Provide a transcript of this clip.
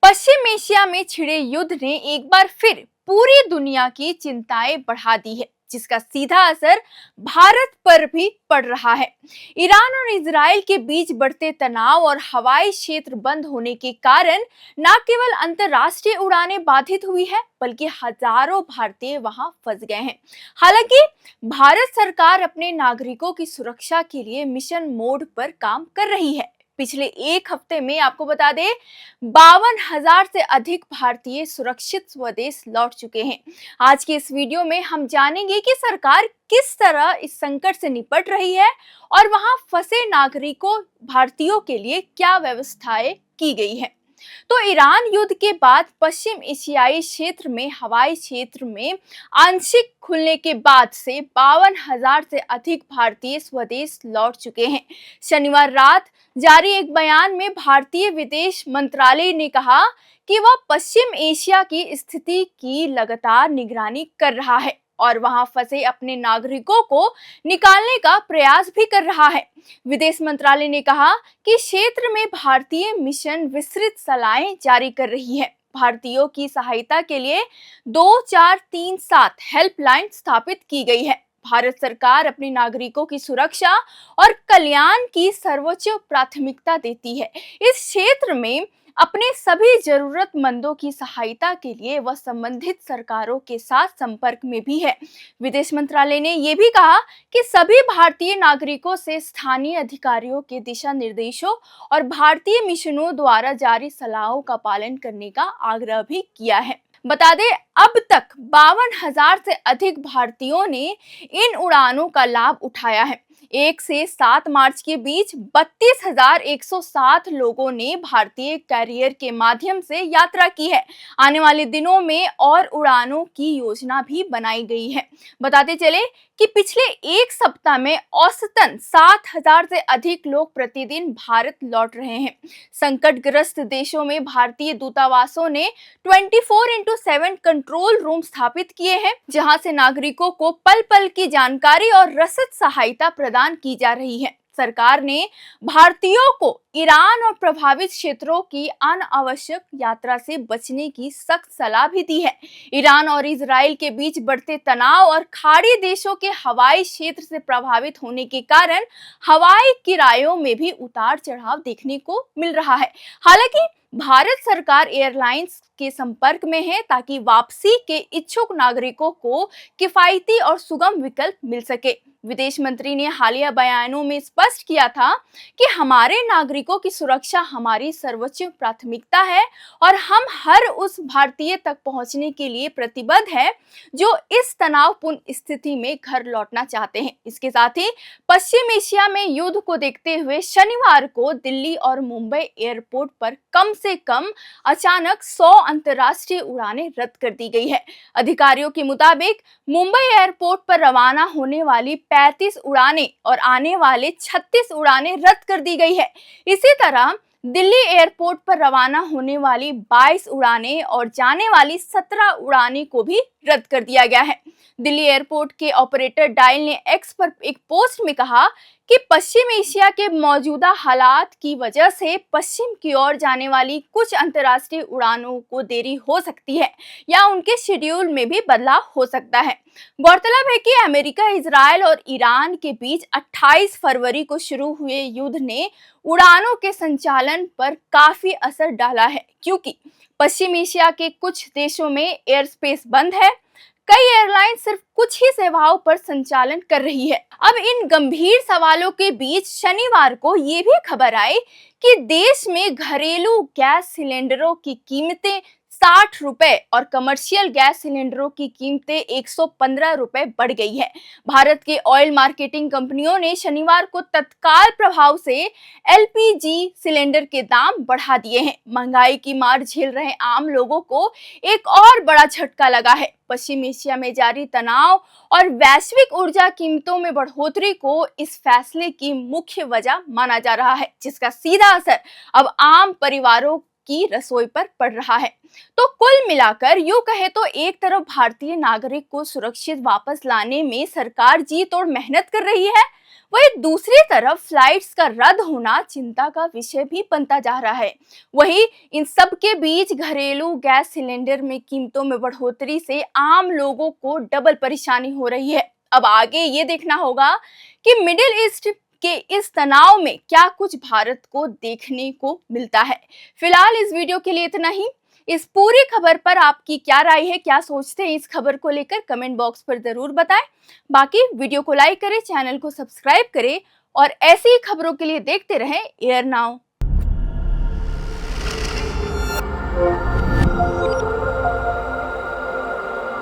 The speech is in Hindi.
पश्चिम एशिया में छिड़े युद्ध ने एक बार फिर पूरी दुनिया की चिंताएं बढ़ा दी है, जिसका सीधा असर भारत पर भी पड़ रहा है। ईरान और इजराइल के बीच बढ़ते तनाव और हवाई क्षेत्र बंद होने के कारण न केवल अंतर्राष्ट्रीय उड़ानें बाधित हुई है, बल्कि हजारों भारतीय वहां फंस गए हैं। हालांकि भारत सरकार अपने नागरिकों की सुरक्षा के लिए मिशन मोड पर काम कर रही है। पिछले एक हफ्ते में आपको बता दें, 52,000 से अधिक भारतीय सुरक्षित स्वदेश लौट चुके हैं। आज के इस वीडियो में हम जानेंगे कि सरकार किस तरह इस संकट से निपट रही है और वहां फंसे नागरिकों भारतीयों के लिए क्या व्यवस्थाएं की गई है। तो ईरान युद्ध के बाद पश्चिम एशियाई क्षेत्र में हवाई क्षेत्र में आंशिक खुलने के बाद से 52,000 से अधिक भारतीय स्वदेश लौट चुके हैं। शनिवार रात जारी एक बयान में भारतीय विदेश मंत्रालय ने कहा कि वह पश्चिम एशिया की स्थिति की लगातार निगरानी कर रहा है और वहां फंसे अपने नागरिकों को निकालने का प्रयास भी कर रहा है। विदेश मंत्रालय ने कहा कि क्षेत्र में भारतीय मिशन विस्तृत सलाहें जारी कर रही है। भारतीयों की सहायता के लिए 2437 हेल्पलाइन स्थापित की गई है। भारत सरकार अपने नागरिकों की सुरक्षा और कल्याण की सर्वोच्च प्राथमिकता देती है। इस क्षेत्र में अपने सभी जरूरतमंदों की सहायता के लिए वह संबंधित सरकारों के साथ संपर्क में भी है। विदेश मंत्रालय ने यह भी कहा कि सभी भारतीय नागरिकों से स्थानीय अधिकारियों के दिशा निर्देशों और भारतीय मिशनों द्वारा जारी सलाहों का पालन करने का आग्रह भी किया है। बता दें, अब तक 52,000 से अधिक भारतीयों ने इन उड़ानों का लाभ उठाया है। 1 से 7 मार्च के बीच 32,107 लोगों ने भारतीय कैरियर के माध्यम से यात्रा की है। आने वाले दिनों में और उड़ानों की योजना भी बनाई गई है। बताते चले कि पिछले एक सप्ताह में औसतन 7,000 से अधिक लोग प्रतिदिन भारत लौट रहे हैं। संकटग्रस्त देशों में भारतीय दूतावासों ने 24/7 कंट्रोल रूम स्थापित किए हैं, जहां से नागरिकों को पल पल की जानकारी और रसद सहायता प्रदान की जा रही है। सरकार ने भारतीयों को ईरान और प्रभावित क्षेत्रों की अनावश्यक यात्रा से बचने की सख्त सलाह भी दी है। ईरान और इजराइल के बीच बढ़ते तनाव और खाड़ी देशों के हवाई क्षेत्र से प्रभावित होने के कारण हवाई किरायों में भी उतार चढ़ाव देखने को मिल रहा है। हालांकि भारत सरकार एयरलाइंस के संपर्क में है ताकि वापसी के इच्छुक नागरिकों को किफायती और सुगम विकल्प मिल सके। विदेश मंत्री ने हालिया बयानों में स्पष्ट किया था कि हमारे नागरिकों की सुरक्षा हमारी सर्वोच्च प्राथमिकता है और हम हर उस भारतीय तक पहुंचने के लिए प्रतिबद्ध है जो इस तनावपूर्ण स्थिति में घर लौटना चाहते हैं। इसके साथ ही पश्चिम एशिया में युद्ध को देखते हुए शनिवार को दिल्ली और मुंबई एयरपोर्ट पर कम से कम अचानक 100 अंतर्राष्ट्रीय उड़ानें रद्द कर दी गई है। अधिकारियों के मुताबिक मुंबई एयरपोर्ट पर रवाना होने वाली 35 उड़ानें और आने वाले 36 उड़ानें रद्द कर दी गई है। इसी तरह दिल्ली एयरपोर्ट पर रवाना होने वाली 22 उड़ानें और जाने वाली 17 उड़ानें को भी रद्द कर दिया गया है। दिल्ली एयरपोर्ट के ऑपरेटर डायल ने एक्स पर एक पोस्ट में कहा कि पश्चिम एशिया के मौजूदा हालात की वजह से पश्चिम की ओर जाने वाली कुछ अंतर्राष्ट्रीय उड़ानों को देरी हो सकती है या उनके शेड्यूल में भी बदलाव हो सकता है। गौरतलब है कि अमेरिका, इजराइल और ईरान के बीच 28 फरवरी को शुरू हुए युद्ध ने उड़ानों के संचालन पर काफी असर डाला है, क्योंकि पश्चिम एशिया के कुछ देशों में एयर स्पेस बंद है। कई एयरलाइन सिर्फ कुछ ही सेवाओं पर संचालन कर रही है। अब इन गंभीर सवालों के बीच शनिवार को ये भी खबर आई कि देश में घरेलू गैस सिलेंडरों की कीमतें 60 रुपए और कमर्शियल गैस सिलेंडरों की कीमतें 115 रुपए बढ़ गई है। भारत के ऑयल मार्केटिंग कंपनियों ने शनिवार को तत्काल प्रभाव से एलपीजी सिलेंडर के दाम बढ़ा दिए हैं। महंगाई की मार झेल रहे आम लोगों को एक और बड़ा झटका लगा है। पश्चिम एशिया में जारी तनाव और वैश्विक ऊर्जा कीमतों में बढ़ोतरी को इस फैसले की मुख्य वजह माना जा रहा है, जिसका सीधा असर अब आम परिवारों की रसोई पर पड़ रहा है। तो कुल मिलाकर यूं कहे तो एक तरफ भारतीय नागरिक को सुरक्षित वापस लाने में सरकार जी तोड़ मेहनत कर रही है, वहीं दूसरी तरफ फ्लाइट्स का रद्द होना चिंता का विषय भी बनता जा रहा है। वहीं इन सब के बीच घरेलू गैस सिलेंडर में कीमतों में बढ़ोतरी से आम लोगों को डबल परेशानी हो रही है। अब आगे ये देखना होगा कि मिडिल ईस्ट के इस तनाव में क्या कुछ भारत को देखने को मिलता है। फिलहाल इस वीडियो के लिए इतना ही। इस पूरी खबर पर आपकी क्या राय है, क्या सोचते हैं इस खबर को लेकर, कमेंट बॉक्स पर जरूर बताएं। बाकी वीडियो को लाइक करें, चैनल को सब्सक्राइब करें और ऐसी ही खबरों के लिए देखते रहें एयर नाउ।